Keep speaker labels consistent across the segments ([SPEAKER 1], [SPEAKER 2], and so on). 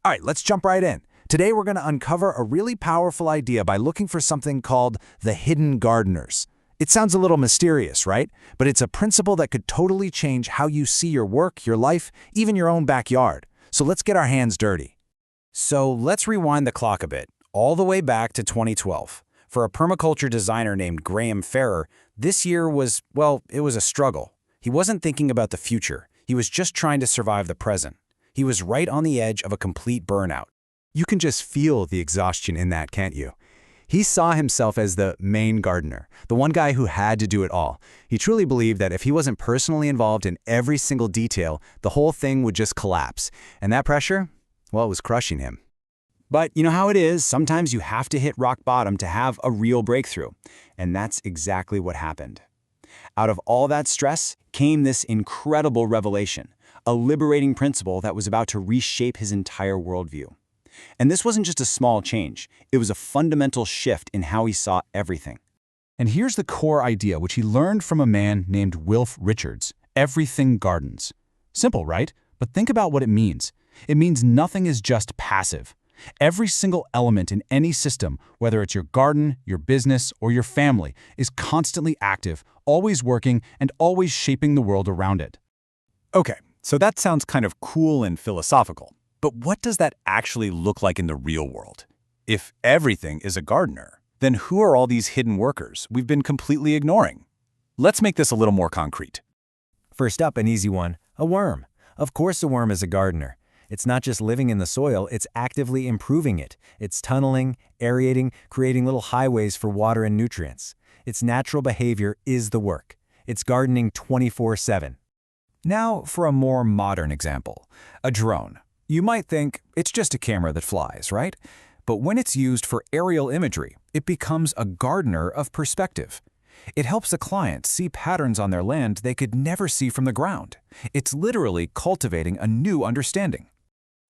[SPEAKER 1] All right, let's jump right in. Today we're going to uncover a really powerful idea by looking for something called the hidden gardeners. It sounds a little mysterious, right? But it's a principle that could totally change how you see your work, your life, even your own backyard. So let's get our hands dirty. So let's rewind the clock a bit, all the way back to 2012. For a permaculture designer named Graham Farrar, this year was, well, it was a struggle. He wasn't thinking about the future. He was just trying to survive the present. He was right on the edge of a complete burnout.
[SPEAKER 2] You can just feel the exhaustion in that, can't you? He saw himself as the main gardener, the one guy who had to do it all. He truly believed that if he wasn't personally involved in every single detail, the whole thing would just collapse. And that pressure, well, it was crushing him. But you know how it is, sometimes you have to hit rock bottom to have a real breakthrough. And that's exactly what happened. Out of all that stress came this incredible revelation, a liberating principle that was about to reshape his entire worldview. And this wasn't just a small change, it was a fundamental shift in how he saw everything.
[SPEAKER 3] And here's the core idea, which he learned from a man named Wilf Richards: everything gardens. Simple, right? But think about what it means. It means nothing is just passive. Every single element in any system, whether it's your garden, your business, or your family, is constantly active, always working, and always shaping the world around it.
[SPEAKER 2] Okay, so that sounds kind of cool and philosophical. But what does that actually look like in the real world? If everything is a gardener, then who are all these hidden workers we've been completely ignoring? Let's make this a little more concrete.
[SPEAKER 4] First up, an easy one, a worm. Of course a worm is a gardener. It's not just living in the soil, it's actively improving it. It's tunneling, aerating, creating little highways for water and nutrients. Its natural behavior is the work. It's gardening 24/7.
[SPEAKER 3] Now for a more modern example, a drone. You might think it's just a camera that flies, right? But when it's used for aerial imagery, it becomes a gardener of perspective. It helps a client see patterns on their land they could never see from the ground. It's literally cultivating a new understanding.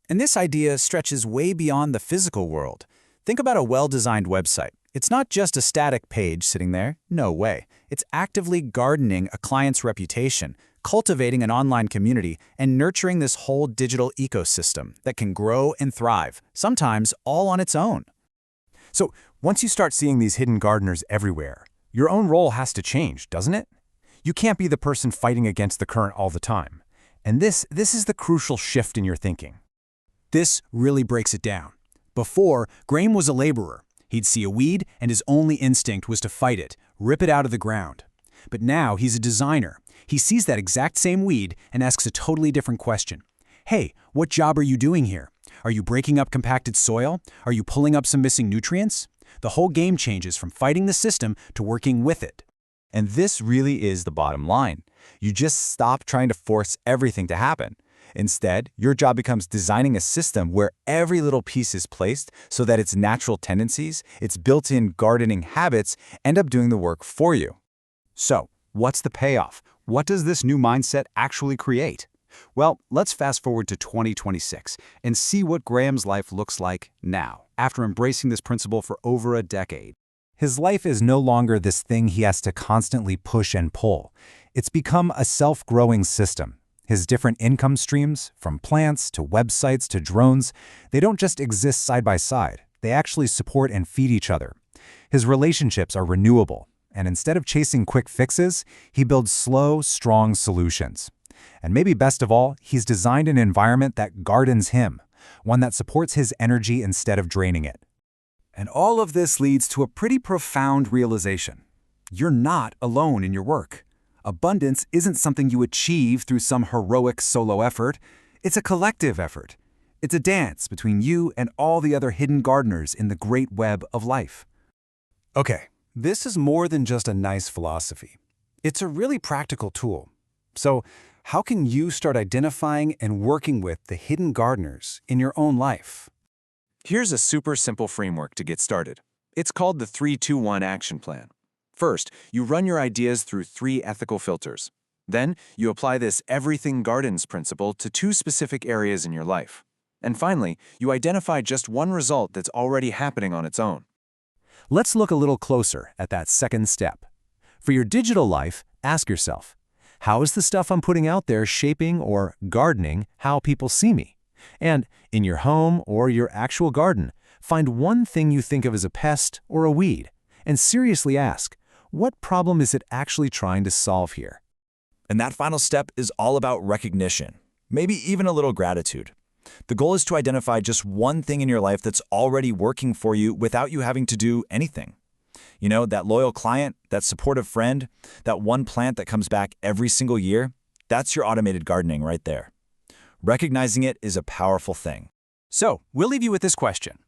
[SPEAKER 1] And this idea stretches way beyond the physical world. Think about a well-designed website. It's not just a static page sitting there. No way. It's actively gardening a client's reputation, cultivating an online community, and nurturing this whole digital ecosystem that can grow and thrive, sometimes all on its own.
[SPEAKER 2] So once you start seeing these hidden gardeners everywhere, your own role has to change, doesn't it? You can't be the person fighting against the current all the time. And this is the crucial shift in your thinking.
[SPEAKER 1] This really breaks it down. Before, Graham was a laborer. He'd see a weed, and his only instinct was to fight it, rip it out of the ground. But now he's a designer. He sees that exact same weed and asks a totally different question. Hey, what job are you doing here? Are you breaking up compacted soil? Are you pulling up some missing nutrients? The whole game changes from fighting the system to working with it.
[SPEAKER 2] And this really is the bottom line. You just stop trying to force everything to happen. Instead, your job becomes designing a system where every little piece is placed so that its natural tendencies, its built-in gardening habits, end up doing the work for you. So, what's the payoff? What does this new mindset actually create? Well, let's fast forward to 2026 and see what Graham's life looks like now, after embracing this principle for over a decade.
[SPEAKER 3] His life is no longer this thing he has to constantly push and pull. It's become a self-growing system. His different income streams, from plants to websites to drones, they don't just exist side by side. They actually support and feed each other. His relationships are renewable, and instead of chasing quick fixes, he builds slow, strong solutions. And maybe best of all, he's designed an environment that gardens him, one that supports his energy instead of draining it.
[SPEAKER 2] And all of this leads to a pretty profound realization. You're not alone in your work. Abundance isn't something you achieve through some heroic solo effort. It's a collective effort. It's a dance between you and all the other hidden gardeners in the great web of life.
[SPEAKER 1] Okay, this is more than just a nice philosophy. It's a really practical tool. So, how can you start identifying and working with the hidden gardeners in your own life?
[SPEAKER 5] Here's a super simple framework to get started. It's called the 3-2-1 Action Plan. First, you run your ideas through 3 ethical filters. Then, you apply this everything gardens principle to 2 specific areas in your life. And finally, you identify just one result that's already happening on its own.
[SPEAKER 2] Let's look a little closer at that second step. For your digital life, ask yourself, how is the stuff I'm putting out there shaping or gardening how people see me?
[SPEAKER 1] And in your home or your actual garden, find one thing you think of as a pest or a weed, and seriously ask, what problem is it actually trying to solve here?
[SPEAKER 6] And that final step is all about recognition, maybe even a little gratitude. The goal is to identify just one thing in your life that's already working for you without you having to do anything. You know, that loyal client, that supportive friend, that one plant that comes back every single year, that's your automated gardening right there. Recognizing it is a powerful thing.
[SPEAKER 2] So, we'll leave you with this question.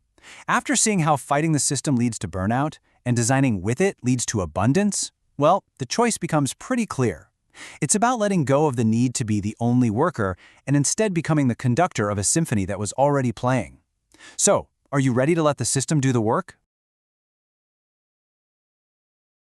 [SPEAKER 2] After seeing how fighting the system leads to burnout and designing with it leads to abundance, well, the choice becomes pretty clear. It's about letting go of the need to be the only worker and instead becoming the conductor of a symphony that was already playing. So, are you ready to let the system do the work?